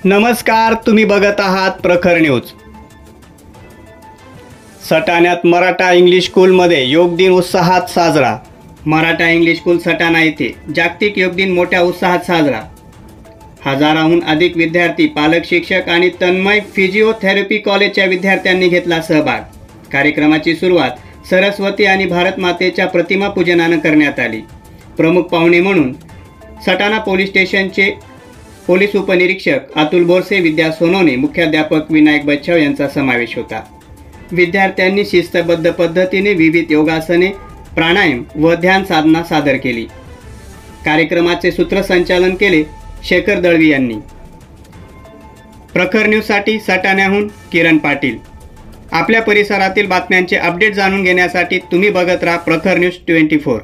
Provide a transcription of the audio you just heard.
नमस्कार, तुम्ही बघत आहात प्रखर न्यूज। सटाण्यात मराठा इंग्लिश स्कूलमध्ये योग दिन उत्साहात साजरा। मराठा इंग्लिश स्कूल सटाणा येथे जागतिक योग दिन मोठ्या उत्साहात साजरा। हजाराहून अधिक विद्यार्थी, पालक, शिक्षक आणि तन्मय फिजिओथेरपी कॉलेजच्या विद्यार्थ्यांनी घेतला सहभाग। कार्यक्रमाची सुरुवात सरस्वती आणि भारत मातेच्या प्रतिमा पूजनानं करण्यात आली। प्रमुख पाहुणे म्हणून सटाणा पोलीस स्टेशनचे पोलीस उपनिरीक्षक अतुल बोरसे, विद्या सोनवणे, मुख्याध्यापक विनायक बच्छाव यांचा समावेश होता। विद्यार्थ्यांनी शिस्तबद्ध पद्धतीने विविध योगासने, प्राणायाम व ध्यान साधना सादर केली। कार्यक्रमाचे सूत्रसंचालन केले शेखर दळवी यांनी। प्रखर न्यूजसाठी सटाण्याहून किरण पाटील। आपल्या परिसरातील बातम्यांचे अपडेट जाणून घेण्यासाठी तुम्ही बघत राहा प्रखर न्यूज 24।